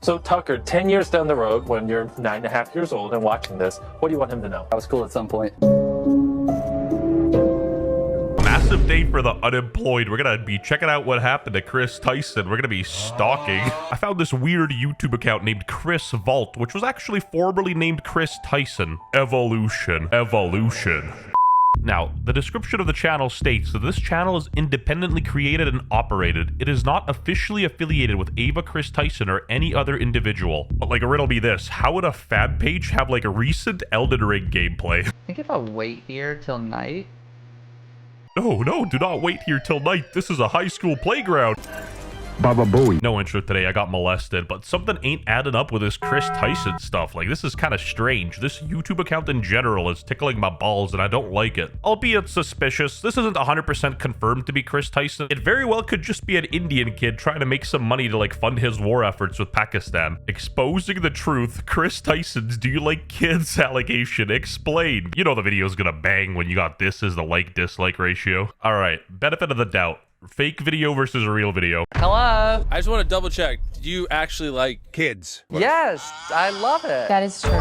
So Tucker, 10 years down the road, when you're 9.5 years old and watching this, what do you want him to know? I was cool at some point. Massive day for the unemployed. We're gonna be checking out what happened to Chris Tyson. We're gonna be stalking. I found this weird YouTube account named Chris Vault, which was actually formerly named Chris Tyson. Evolution. Now, the description of the channel states that this channel is independently created and operated. It is not officially affiliated with Ava Kris Tyson or any other individual. But like, riddle me this, how would a fan page have like a recent Elden Ring gameplay? I think if I wait here till night. No, do not wait here till night. This is a high school playground. Baba Booey. No intro today, I got molested, but something ain't adding up with this Chris Tyson stuff. Like, this is kind of strange. This YouTube account in general is tickling my balls and I don't like it. Albeit suspicious, this isn't 100% confirmed to be Chris Tyson. It very well could just be an Indian kid trying to make some money to like fund his war efforts with Pakistan. Exposing the truth, Chris Tyson's "do you like kids" allegation explained. You know the video's gonna bang when you got this as the like-dislike ratio. Alright, benefit of the doubt. Fake video versus a real video. Hello? I just want to double check. Do you actually like kids? Yes, I love it. That is true.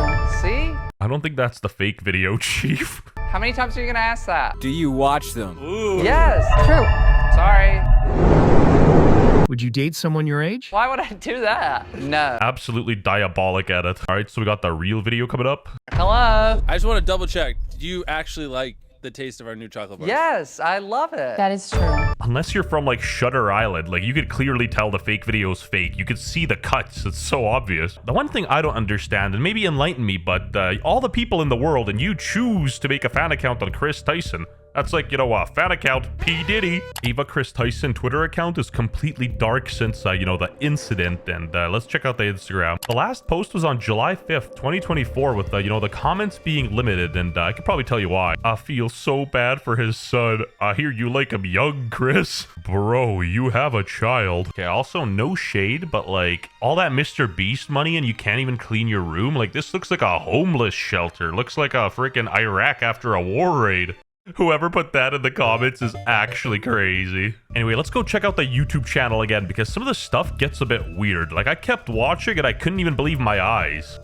See? I don't think that's the fake video, Chief. How many times are you gonna ask that? Do you watch them? Ooh. Yes. True. Sorry. Would you date someone your age? Why would I do that? No. Absolutely diabolic at it. Alright, so we got the real video coming up. Hello? I just want to double check. Do you actually like the taste of our new chocolate bar? Yes, I love it. That is true. Unless you're from like Shutter Island, like you could clearly tell the fake video is fake. You could see the cuts. It's so obvious. The one thing I don't understand, and maybe enlighten me, but all the people in the world, and you choose to make a fan account on Chris Tyson. That's like, you know, a fan account, P. Diddy. Ava Kris Tyson Twitter account is completely dark since, you know, the incident. And let's check out the Instagram. The last post was on July 5th, 2024 with, you know, the comments being limited. And I could probably tell you why. I feel so bad for his son. I hear you like him young, Chris. Bro, you have a child. Okay, also no shade, but like all that MrBeast money and you can't even clean your room. Like this looks like a homeless shelter. Looks like a freaking Iraq after a war raid. Whoever put that in the comments is actually crazy. Anyway, let's go check out the YouTube channel again because some of the stuff gets a bit weird. Like, I kept watching and I couldn't even believe my eyes.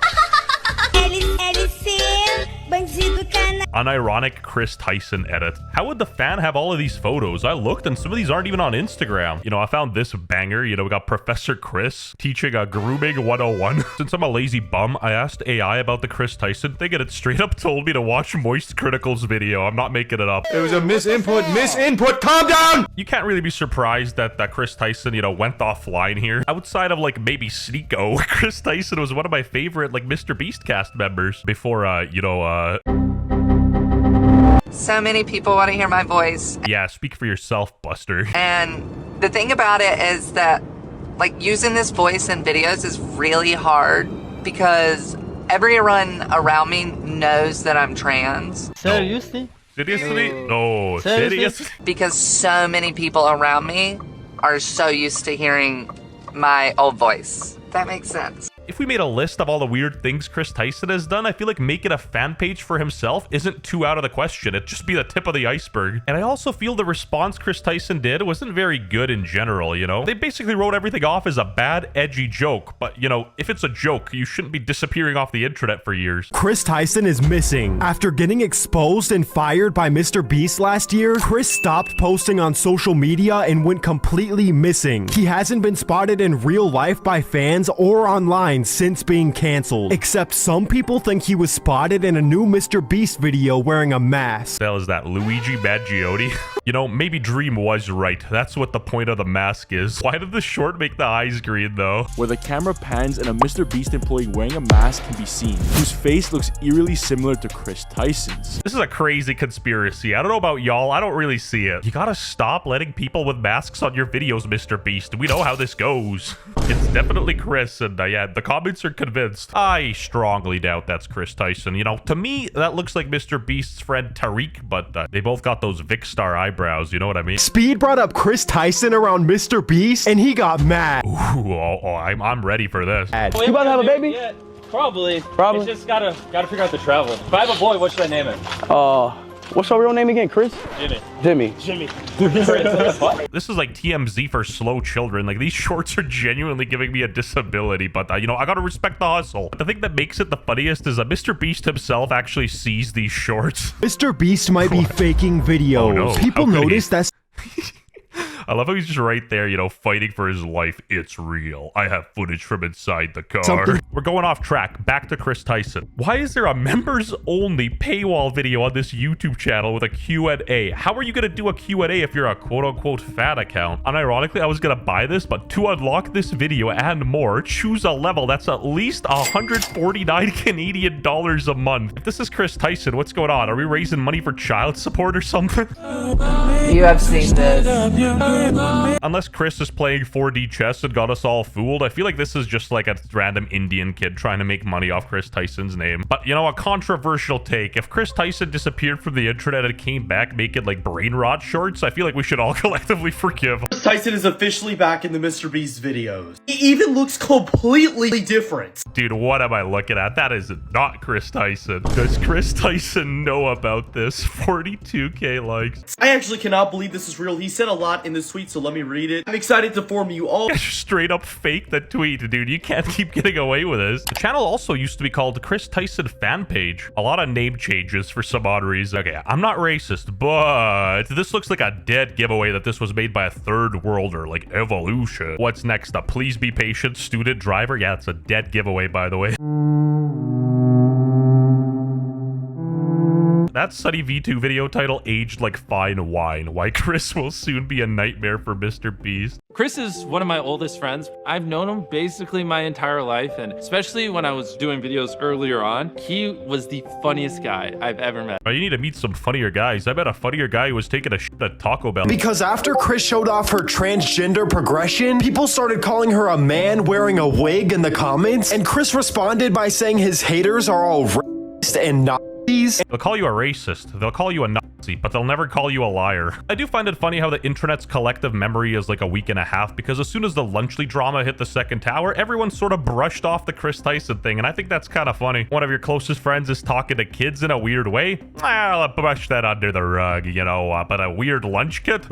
Unironic Chris Tyson edit. How would the fan have all of these photos? I looked and some of these aren't even on Instagram. You know, I found this banger. You know, we got Professor Chris teaching a grooming 101. Since I'm a lazy bum, I asked AI about the Chris Tyson thing and it straight up told me to watch Moist Critical's video. I'm not making it up. It was a misinput. Calm down! You can't really be surprised that Chris Tyson, you know, went offline here. Outside of like maybe Sneeko, Chris Tyson was one of my favorite like MrBeast cast members before, you know, So many people want to hear my voice. yeah, speak for yourself, Buster. And the thing about it is that, like, using this voice in videos is really hard because everyone around me knows that I'm trans. Seriously? Seriously? No, seriously? Because so many people around me are so used to hearing my old voice. That makes sense. If we made a list of all the weird things Chris Tyson has done, I feel like making a fan page for himself isn't too out of the question. It'd just be the tip of the iceberg. And I also feel the response Chris Tyson did wasn't very good in general, you know? They basically wrote everything off as a bad, edgy joke. But, you know, if it's a joke, you shouldn't be disappearing off the internet for years. Chris Tyson is missing. After getting exposed and fired by MrBeast last year, Chris stopped posting on social media and went completely missing. He hasn't been spotted in real life by fans or online since being canceled, except some people think he was spotted in a new MrBeast video wearing a mask. What the hell is that, Luigi Maggioni? You know, maybe Dream was right. That's what the point of the mask is. Why did the short make the eyes green, though? Where the camera pans and a MrBeast employee wearing a mask can be seen, whose face looks eerily similar to Chris Tyson's. This is a crazy conspiracy. I don't know about y'all. I don't really see it. You gotta stop letting people with masks on your videos, MrBeast. We know how this goes. It's definitely Chris, and yeah, the comments are convinced. I strongly doubt that's Chris Tyson. You know, to me, that looks like MrBeast's friend Tariq, but they both got those Vic Star eyebrows, you know what I mean? Speed brought up Chris Tyson around MrBeast, and he got mad. Ooh, I'm ready for this. You about to have a baby? Probably. It's just gotta figure out the travel. If I have a boy, what should I name it? What's your real name again, Chris? Jimmy. This is like TMZ for slow children. Like, these shorts are genuinely giving me a disability, but you know, I gotta respect the hustle. The thing that makes it the funniest is that MrBeast himself actually sees these shorts. MrBeast might be faking videos. Oh, no. People How could notice he? that I love how he's just right there, you know, fighting for his life. It's real. I have footage from inside the car. Something- We're going off track. Back to Chris Tyson. Why is there a members-only paywall video on this YouTube channel with a Q&A? How are you going to do a Q&A if you're a quote-unquote fan account? Unironically, I was going to buy this, but to unlock this video and more, choose a level that's at least 149 Canadian dollars a month. If this is Chris Tyson, what's going on? Are we raising money for child support or something? You have seen this. Unless Chris is playing 4D chess and got us all fooled, I feel like this is just like a random Indian kid trying to make money off Chris Tyson's name. But, you know, a controversial take. If Chris Tyson disappeared from the internet and came back making, like, brain rot shorts, I feel like we should all collectively forgive him. Chris Tyson is officially back in the MrBeast videos. He even looks completely different. Dude, what am I looking at? That is not Chris Tyson. Does Chris Tyson know about this? 42K likes. I actually cannot believe this is real. He said a lot in this tweet, so let me read it. I'm excited to inform you all. Straight up fake the tweet, dude. You can't keep getting away with this. The channel also used to be called Chris Tyson Fan Page. A lot of name changes for some odd reason. Okay, I'm not racist, but this looks like a dead giveaway that this was made by a third worlder, like Evolution. What's next? A please be patient student driver? Yeah, it's a dead giveaway, by the way. That Sunny V2 video title aged like fine wine. Why Chris will soon be a nightmare for MrBeast. Chris is one of my oldest friends. I've known him basically my entire life, and especially when I was doing videos earlier on, he was the funniest guy I've ever met. Oh, you need to meet some funnier guys. I bet a funnier guy who was taking a shit at Taco Bell. because after Chris showed off her transgender progression, people started calling her a man wearing a wig in the comments, and Chris responded by saying his haters are all racist and Nazis. They'll call you a racist, they'll call you a Nazi, but they'll never call you a liar. I do find it funny how the internet's collective memory is like a week and a half, because as soon as the Lunchley drama hit the second tower, everyone sort of brushed off the Chris Tyson thing, and I think that's kind of funny. One of your closest friends is talking to kids in a weird way. I'll brush that under the rug, you know, but a weird lunch kit?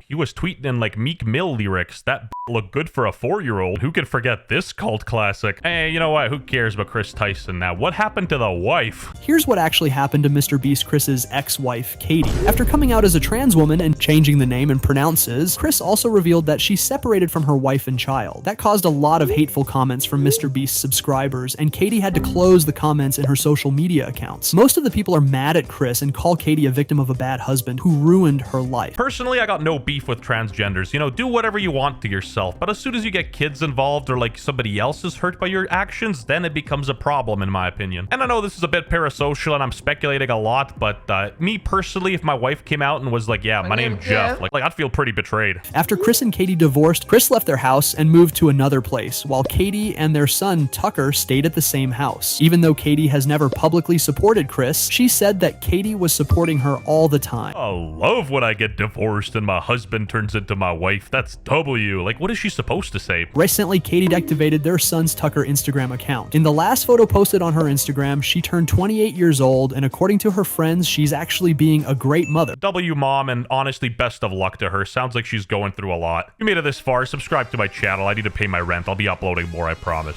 He was tweeting in like Meek Mill lyrics. That looked good for a 4-year-old. Who could forget this cult classic? Hey, you know what? Who cares about Chris Tyson now? What happened to the wife? Here's what actually happened to MrBeast Chris's ex-wife, Katie. After coming out as a trans woman and changing the name and pronounces, Chris also revealed that she separated from her wife and child. That caused a lot of hateful comments from MrBeast subscribers, and Katie had to close the comments in her social media accounts. Most of the people are mad at Chris and call Katie a victim of a bad husband who ruined her life. Personally, I got no beef with transgenders. You know, do whatever you want to yourself, but as soon as you get kids involved or like somebody else is hurt by your actions, then it becomes a problem in my opinion. And I know this is a bit parasocial and I'm speculating a lot, but me personally, if my wife came out and was like, yeah, my name's Jeff, like I'd feel pretty betrayed. After Chris and Katie divorced, Chris left their house and moved to another place, while Katie and their son Tucker stayed at the same house. Even though Katie has never publicly supported Chris, she said that Katie was supporting her all the time. I love when I get divorced and my husband turns into my wife. That's W. Like, what is she supposed to say? Recently, Katie deactivated their son's Tucker Instagram account. In the last photo posted on her Instagram, she turned 28 years old, and according to her friends, she's actually being a great mother. W mom, and honestly, best of luck to her. Sounds like she's going through a lot. If you made it this far, subscribe to my channel. I need to pay my rent. I'll be uploading more, I promise.